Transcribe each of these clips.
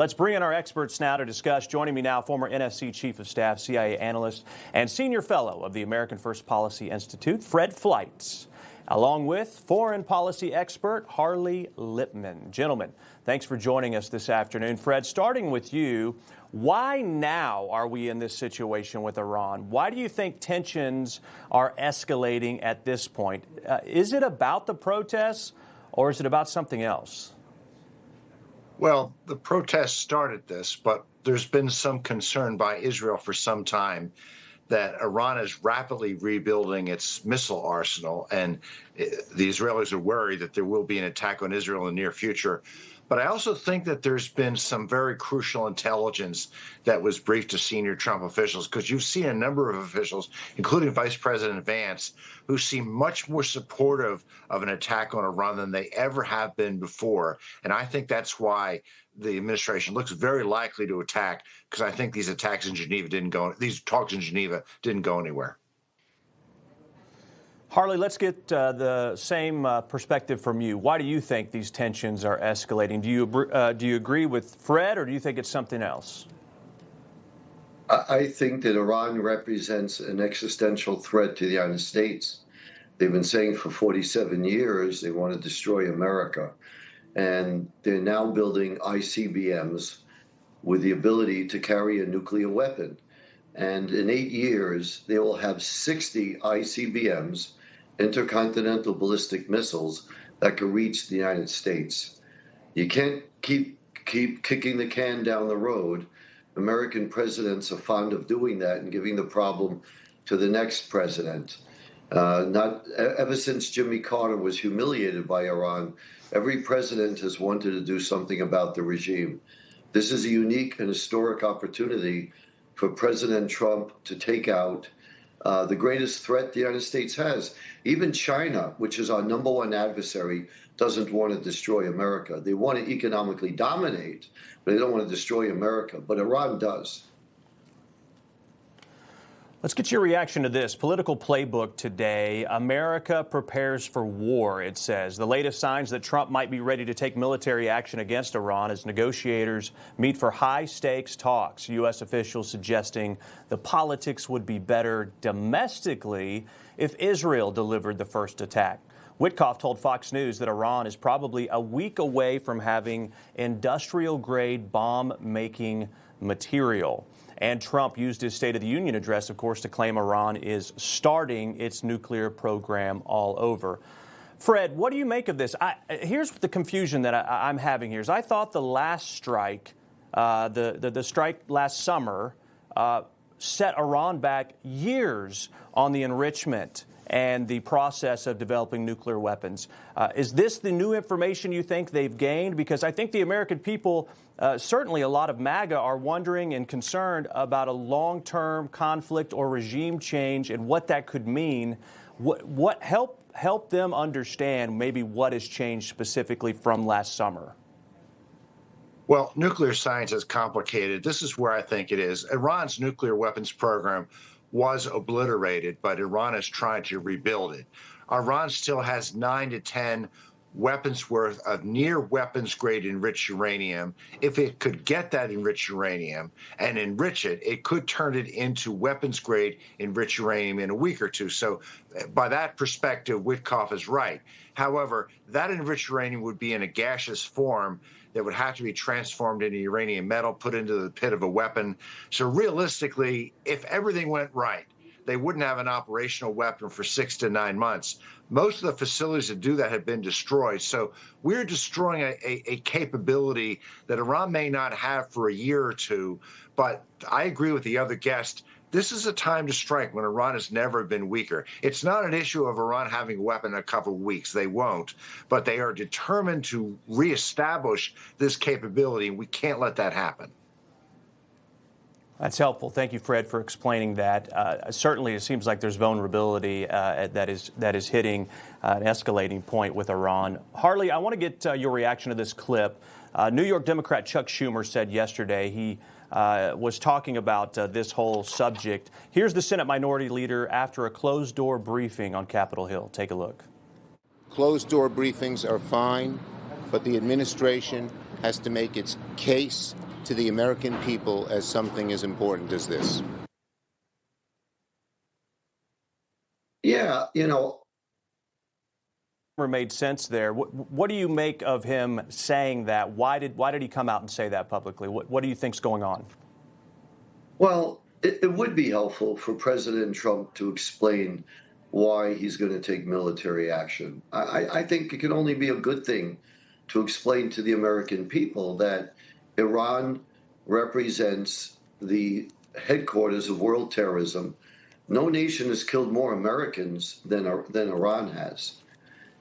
Let's bring in our experts now to discuss. Joining me now, former NSC Chief of Staff, CIA analyst, and senior fellow of the American First Policy Institute, Fred Fleitz, along with foreign policy expert Harley Lippman. Gentlemen, thanks for joining us this afternoon. Fred, starting with you, why now are we in this situation with Iran? Why do you think tensions are escalating at this point? Is it about the protests or is it about something else? Well, the protests started this, but there's been some concern by Israel for some time that Iran is rapidly rebuilding its missile arsenal, and the Israelis are worried that there will be an attack on Israel in the near future. But I also think that there's been some very crucial intelligence that was briefed to senior Trump officials, because you've seen a number of officials, including Vice President Vance, who seem much more supportive of an attack on Iran than they ever have been before. And I think that's why the administration looks very likely to attack, because I think these talks in Geneva didn't go anywhere. Harley, let's get the same perspective from you. Why do you think these tensions are escalating? Do you agree with Fred, or do you think it's something else? I think that Iran represents an existential threat to the United States. They've been saying for 47 years they want to destroy America. And they're now building ICBMs with the ability to carry a nuclear weapon. And in 8 years, they will have 60 ICBMs, intercontinental ballistic missiles, that could reach the United States. You can't keep kicking the can down the road. American presidents are fond of doing that and giving the problem to the next president. Not ever since Jimmy Carter was humiliated by Iran, every president has wanted to do something about the regime. This is a unique and historic opportunity for President Trump to take out the greatest threat the United States has. Even China, which is our number one adversary, doesn't want to destroy America. They want to economically dominate, but they don't want to destroy America. But Iran does. Let's get your reaction to this. Political Playbook today. America prepares for war, it says. The latest signs that Trump might be ready to take military action against Iran as negotiators meet for high-stakes talks. U.S. officials suggesting the politics would be better domestically if Israel delivered the first attack. Witkoff told Fox News that Iran is probably a week away from having industrial-grade bomb-making material. And Trump used his State of the Union address, of course, to claim Iran is starting its nuclear program all over. Fred, what do you make of this? Here's the confusion that I'm having here. I thought the last strike, the strike last summer, set Iran back years on the enrichment and the process of developing nuclear weapons. Is this the new information you think they've gained? Because I think the American people, certainly a lot of MAGA, are wondering and concerned about a long-term conflict or regime change and what that could mean. What help them understand maybe what has changed specifically from last summer? Well, nuclear science is complicated. This is where I think it is. Iran's nuclear weapons program was obliterated, but Iran is trying to rebuild it. Iran still has 9 to 10 weapons worth of near weapons grade enriched uranium. If it could get that enriched uranium and enrich it, it could turn it into weapons grade enriched uranium in a week or two. So by that perspective, Witkoff is right. However, that enriched uranium would be in a gaseous form that would have to be transformed into uranium metal, put into the pit of a weapon. So realistically, if everything went right, they wouldn't have an operational weapon for 6 to 9 months. Most of the facilities that do that have been destroyed. So we're destroying a capability that Iran may not have for a year or two. But I agree with the other guest. This is a time to strike when Iran has never been weaker. It's not an issue of Iran having a weapon in a couple of weeks. They won't. But they are determined to reestablish this capability, and we can't let that happen. That's helpful. Thank you, Fred, for explaining that. Certainly, it seems like there's vulnerability that is hitting an escalating point with Iran. Harley, I want to get your reaction to this clip. New York Democrat Chuck Schumer said yesterday he was talking about this whole subject. Here's the Senate Minority Leader after a closed-door briefing on Capitol Hill. Take a look. Closed-door briefings are fine, but the administration has to make its case to the American people as something as important as this? Yeah, Made sense there. What do you make of him saying that? Why did he come out and say that publicly? What do you think's going on? well, it would be helpful for President Trump to explain why he's going to take military action. I think it can only be a good thing to explain to the American people that Iran represents the headquarters of world terrorism. No nation has killed more Americans than Iran has,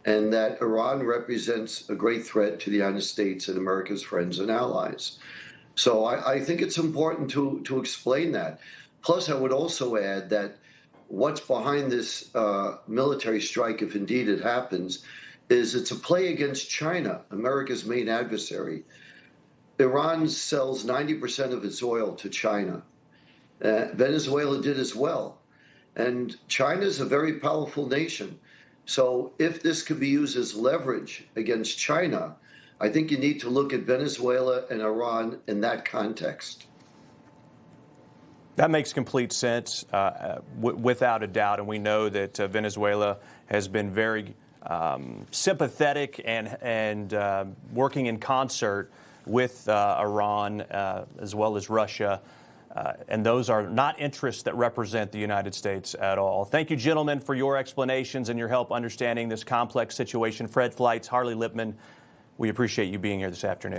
and that Iran represents a great threat to the United States and America's friends and allies. So I think it's important to explain that. Plus, I would also add that what's behind this military strike, if indeed it happens, is it's a play against China, America's main adversary. Iran sells 90% of its oil to China. Venezuela did as well. And China is a very powerful nation. So if this could be used as leverage against China, I think you need to look at Venezuela and Iran in that context. That makes complete sense, without a doubt. And we know that Venezuela has been very sympathetic and working in concert with Iran as well as Russia. And those are not interests that represent the United States at all. Thank you, gentlemen, for your explanations and your help understanding this complex situation. Fred Fleitz, Harley Lippman, we appreciate you being here this afternoon.